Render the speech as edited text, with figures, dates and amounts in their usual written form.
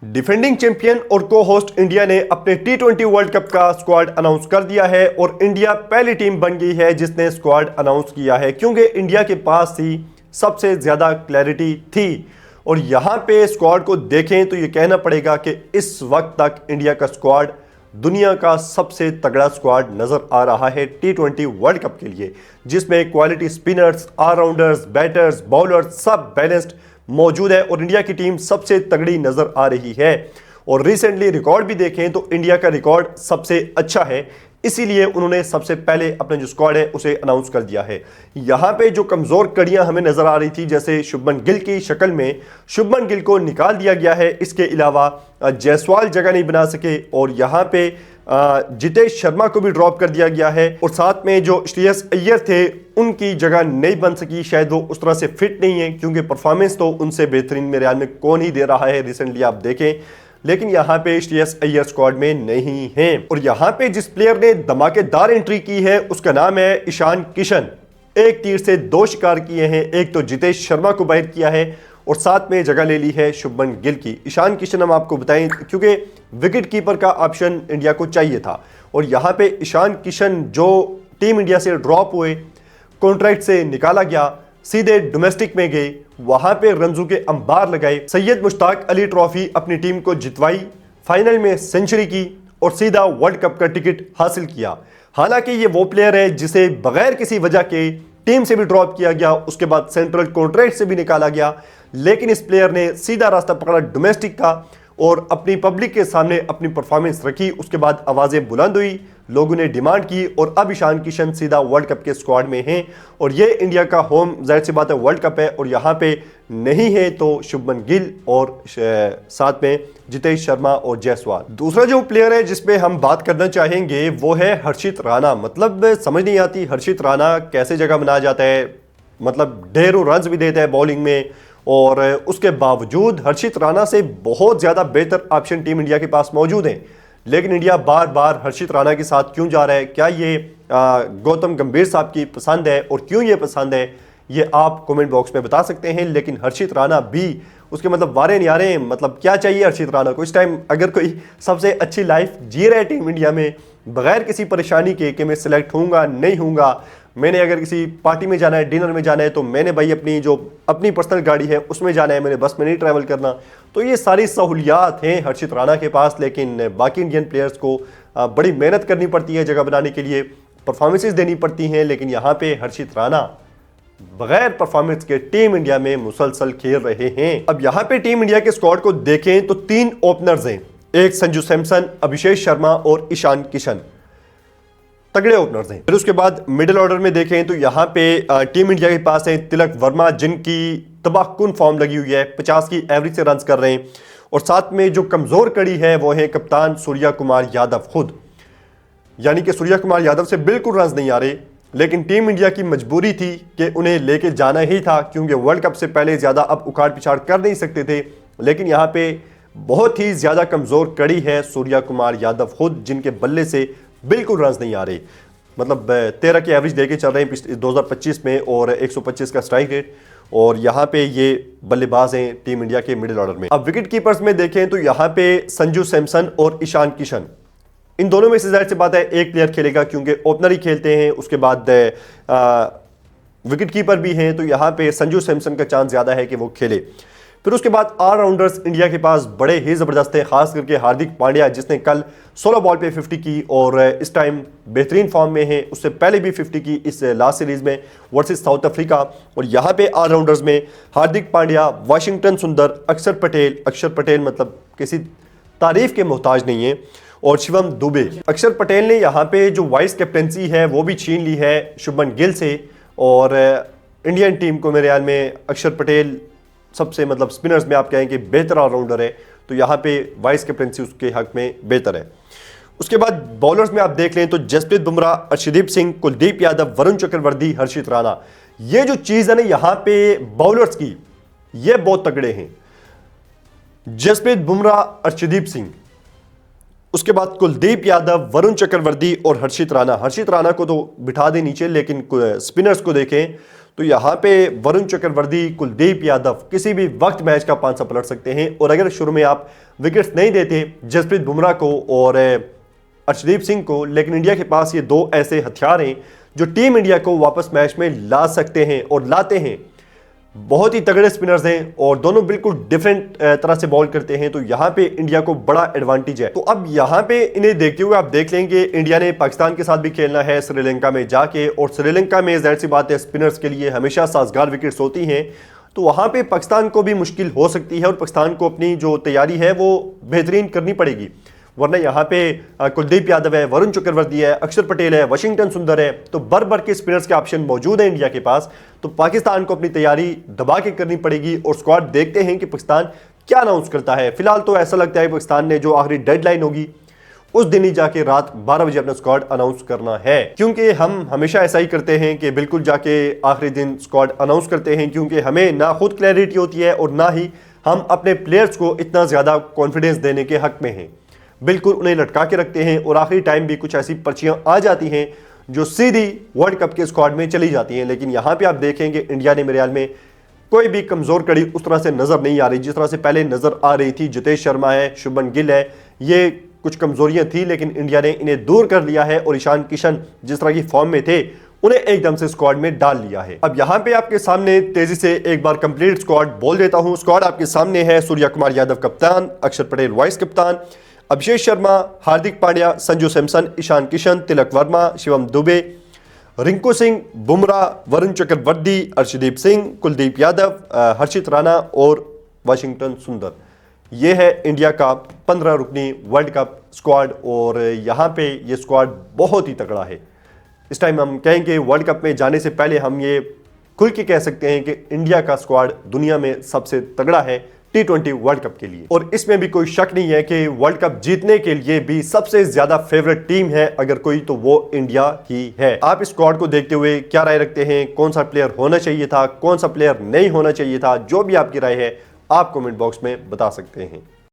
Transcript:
Defending champion और को host India ने अपने टी20 वर्ल्ड कप का स्क्वाड अनाउंस कर दिया है और इंडिया पहली टीम बन गई है जिसने स्क्वाड अनाउंस किया है, क्योंकि इंडिया के पास ही सबसे ज़्यादा क्लैरिटी थी। और यहाँ पे स्क्वाड को देखें तो ये कहना पड़ेगा कि इस वक्त तक इंडिया का स्क्वाड दुनिया का सबसे तगड़ा स्क्वाड नज़र आ रहा है टी20 वर्ल्ड कप के लिए, जिसमें quality spinners, allrounders, batters, bowlers सब बैलेंस्ड मौजूद है और इंडिया की टीम सबसे तगड़ी नजर आ रही है। और रिसेंटली रिकॉर्ड भी देखें तो इंडिया का रिकॉर्ड सबसे अच्छा है, इसीलिए उन्होंने सबसे पहले अपना जो स्क्वाड है उसे अनाउंस कर दिया है। यहां पे जो कमजोर कड़ियां हमें नजर आ रही थी, जैसे शुभमन गिल की शक्ल में शुभमन गिल को निकाल दिया गया है, इसके अलावा जायसवाल जगह नहीं बना सके और यहां पे जितेश शर्मा को भी ड्रॉप कर दिया गया है और साथ में जो श्रेयस अय्यर थे उनकी जगह नहीं बन सकी, शायद वो उस तरह से फिट नहीं है, क्योंकि परफॉर्मेंस तो उनसे बेहतरीन मेरे ख्याल में कौन ही दे रहा है रिसेंटली आप देखें। लेकिन यहाँ पे श्रेयस अय्यर स्क्वाड में नहीं है और यहाँ पे जिस प्लेयर ने धमाकेदार एंट्री की है उसका नाम है ईशान किशन। एक तीर से दो शिकार किए हैं, एक तो जितेश शर्मा को बाहर किया है और साथ में जगह ले ली है शुभमन गिल की। ईशान किशन हम आपको बताएं क्योंकि विकेट कीपर का ऑप्शन इंडिया को चाहिए था और यहाँ पे ईशान किशन जो टीम इंडिया से ड्रॉप हुए, कॉन्ट्रैक्ट से निकाला गया, सीधे डोमेस्टिक में गए, वहां पे रंजू के अंबार लगाए, सैयद मुश्ताक अली ट्रॉफी अपनी टीम को जितवाई, फाइनल में सेंचुरी की और सीधा वर्ल्ड कप का टिकट हासिल किया। हालांकि ये वो प्लेयर है जिसे बगैर किसी वजह के टीम से भी ड्रॉप किया गया, उसके बाद सेंट्रल कॉन्ट्रैक्ट से भी निकाला गया, लेकिन इस प्लेयर ने सीधा रास्ता पकड़ा डोमेस्टिक का और अपनी पब्लिक के सामने अपनी परफॉर्मेंस रखी। उसके बाद आवाजें बुलंद हुई, लोगों ने डिमांड की और अब ईशान किशन सीधा वर्ल्ड कप के स्क्वाड में हैं और ये इंडिया का होम जाहिर सी बात है वर्ल्ड कप है और यहाँ पे नहीं है तो शुभमन गिल और साथ में जितेश शर्मा और जायसवाल। दूसरा जो प्लेयर है जिसपे हम बात करना चाहेंगे वो है हर्षित राणा। मतलब समझ नहीं आती हर्षित राणा कैसे जगह बनाया जाता है, मतलब ढेरों रन्स भी देता है बॉलिंग में और उसके बावजूद हर्षित राणा से बहुत ज़्यादा बेहतर ऑप्शन टीम इंडिया के पास मौजूद हैं, लेकिन इंडिया बार बार हर्षित राणा के साथ क्यों जा रहा है? क्या ये गौतम गंभीर साहब की पसंद है और क्यों ये पसंद है ये आप कमेंट बॉक्स में बता सकते हैं। लेकिन हर्षित राणा भी उसके मतलब वारे नहीं आ रहे हैं, मतलब क्या चाहिए हर्षित राणा को इस टाइम? अगर कोई सबसे अच्छी लाइफ जी रहा है टीम इंडिया में बगैर किसी परेशानी के कि मैं सिलेक्ट होऊंगा नहीं होऊंगा, मैंने अगर किसी पार्टी में जाना है, डिनर में जाना है तो मैंने भाई अपनी पर्सनल गाड़ी है उसमें जाना है, मैंने बस में नहीं ट्रैवल करना, तो ये सारी सहूलियात हैं हर्षित राणा के पास। लेकिन बाकी इंडियन प्लेयर्स को बड़ी मेहनत करनी पड़ती है जगह बनाने के लिए, परफॉर्मेंसेस देनी पड़ती हैं, लेकिन यहाँ पे हर्षित राणा बगैर परफॉर्मेंस के टीम इंडिया में मुसलसल खेल रहे हैं। अब यहाँ पे टीम इंडिया के स्क्वाड को देखें तो 3 ओपनर्स हैं, एक संजू सैमसन, अभिषेक शर्मा और ईशान किशन, तगड़े ओपनर्स हैं। फिर उसके बाद मिडिल ऑर्डर में देखें तो यहाँ पे टीम इंडिया के पास है तिलक वर्मा, जिनकी तबाहकुन फॉर्म लगी हुई है, 50 की एवरेज से रन्स कर रहे हैं और साथ में जो कमजोर कड़ी है वो है कप्तान सूर्या कुमार यादव खुद, यानी कि सूर्या कुमार यादव से बिल्कुल रन्स नहीं आ रहे, लेकिन टीम इंडिया की मजबूरी थी कि उन्हें लेके जाना ही था क्योंकि वर्ल्ड कप से पहले ज्यादा अब उखाड़ पिछाड़ कर नहीं सकते थे। लेकिन यहाँ पे बहुत ही ज्यादा कमजोर कड़ी है सूर्या कुमार यादव खुद, जिनके बल्ले से बिल्कुल रन्स नहीं आ रहे, मतलब 13 की एवरेज लेके चल रहे हैं 2025 में और 125 का स्ट्राइक रेट, और यहाँ पे ये बल्लेबाज हैं टीम इंडिया के मिडिल ऑर्डर में। अब विकेट कीपर्स में देखें तो यहाँ पे संजू सैमसन और ईशान किशन, इन दोनों में से जाहिर सी बात है एक प्लेयर खेलेगा क्योंकि ओपनर ही खेलते हैं, उसके बाद विकेट कीपर भी हैं, तो यहाँ पे संजू सैमसन का चांस ज़्यादा है कि वो खेले। फिर उसके बाद ऑलराउंडर्स इंडिया के पास बड़े ही ज़बरदस्त हैं, खास करके हार्दिक पांड्या जिसने कल 16 बॉल पे 50 की और इस टाइम बेहतरीन फॉर्म में है, उससे पहले भी 50 की इस लास्ट सीरीज में वर्सेस साउथ अफ्रीका। और यहाँ पे ऑलराउंडर्स में हार्दिक पांड्या, वाशिंगटन सुंदर, अक्षर पटेल मतलब किसी तारीफ के मोहताज नहीं है, और शिवम दुबे। अक्षर पटेल ने यहाँ पे जो वाइस कैप्टनसी है वो भी छीन ली है शुभमन गिल से और इंडियन टीम को मेरे ख्याल में अक्षर पटेल सबसे मतलब स्पिनर्स में आप कहें कि बेहतर ऑलराउंडर है, तो यहाँ पे वाइस कैप्टनसी उसके हक में बेहतर है। उसके बाद बॉलर्स में आप देख लें तो जसप्रीत बुमराह, अर्शदीप सिंह, कुलदीप यादव, वरुण चक्रवर्ती, हर्षित राणा, ये जो चीज़ है ना यहाँ पे बॉलर्स की, ये बहुत तगड़े हैं। जसप्रीत बुमराह, अर्शदीप सिंह, उसके बाद कुलदीप यादव, वरुण चक्रवर्ती और हर्षित राणा को तो बिठा दे नीचे, लेकिन स्पिनर्स को देखें तो यहाँ पे वरुण चक्रवर्ती, कुलदीप यादव किसी भी वक्त मैच का पांचा पलट सकते हैं। और अगर शुरू में आप विकेट्स नहीं देते जसप्रीत बुमराह को और अर्शदीप सिंह को, लेकिन इंडिया के पास ये दो ऐसे हथियार हैं जो टीम इंडिया को वापस मैच में ला सकते हैं और लाते हैं। बहुत ही तगड़े स्पिनर्स हैं और दोनों बिल्कुल डिफरेंट तरह से बॉल करते हैं, तो यहाँ पे इंडिया को बड़ा एडवांटेज है। तो अब यहाँ पे इन्हें देखते हुए आप देख लेंगे इंडिया ने पाकिस्तान के साथ भी खेलना है श्रीलंका में जाके, और श्रीलंका में जाहिर सी बात है स्पिनर्स के लिए हमेशा साजगार विकेट्स होती हैं, तो वहाँ पे पाकिस्तान को भी मुश्किल हो सकती है और पाकिस्तान को अपनी जो तैयारी है वो बेहतरीन करनी पड़ेगी। वरना यहाँ पे कुलदीप यादव है, वरुण चक्रवर्ती है, अक्षर पटेल है, वाशिंगटन सुंदर है, तो भर भर के स्पिनर्स के ऑप्शन मौजूद है इंडिया के पास। तो पाकिस्तान को अपनी तैयारी दबा के करनी पड़ेगी और स्क्वाड देखते हैं कि पाकिस्तान क्या अनाउंस करता है। फिलहाल तो ऐसा लगता है पाकिस्तान ने जो आखिरी डेडलाइन होगी उस दिन ही जाके रात 12 बजे अपना स्क्वाड अनाउंस करना है, क्योंकि हम हमेशा ऐसा ही करते हैं कि बिल्कुल जाके आखिरी दिन स्क्वाड अनाउंस करते हैं, क्योंकि हमें ना खुद क्लैरिटी होती है और ना ही हम अपने प्लेयर्स को इतना ज़्यादा कॉन्फिडेंस देने के हक में हैं। बिल्कुल उन्हें लटका के रखते हैं और आखिरी टाइम भी कुछ ऐसी पर्चियां आ जाती हैं जो सीधी वर्ल्ड कप के स्क्वाड में चली जाती हैं। लेकिन यहाँ पे आप देखेंगे इंडिया ने मेरे ख्याल में कोई भी कमज़ोर कड़ी उस तरह से नज़र नहीं आ रही जिस तरह से पहले नज़र आ रही थी। जितेश शर्मा है, शुभमन गिल है, ये कुछ कमज़ोरियाँ थी लेकिन इंडिया ने इन्हें दूर कर लिया है और ईशान किशन जिस तरह की फॉर्म में थे उन्हें एकदम से स्क्वाड में डाल लिया है। अब यहाँ पे आपके सामने तेजी से एक बार कंप्लीट स्क्वाड बोल देता हूँ। स्क्वाड आपके सामने है: सूर्या कुमार यादव कप्तान, अक्षर पटेल वाइस कप्तान, अभिषेक शर्मा, हार्दिक पांड्या, संजू सैमसन, ईशान किशन, तिलक वर्मा, शिवम दुबे, रिंकू सिंह, बुमराह, वरुण चक्रवर्ती, अर्शदीप सिंह, कुलदीप यादव, हर्षित राणा और वाशिंगटन सुंदर। ये है इंडिया का 15 रुकनी वर्ल्ड कप स्क्वाड और यहाँ पे ये स्क्वाड बहुत ही तगड़ा है। इस टाइम हम कहेंगे वर्ल्ड कप में जाने से पहले हम ये खुल के कह सकते हैं कि इंडिया का स्क्वाड दुनिया में सबसे तगड़ा है T20 वर्ल्ड कप के लिए। और इसमें भी कोई शक नहीं है कि वर्ल्ड कप जीतने के लिए भी सबसे ज्यादा फेवरेट टीम है अगर कोई तो वो इंडिया ही है। आप इस स्क्वाड को देखते हुए क्या राय रखते हैं? कौन सा प्लेयर होना चाहिए था, कौन सा प्लेयर नहीं होना चाहिए था? जो भी आपकी राय है आप कमेंट बॉक्स में बता सकते हैं।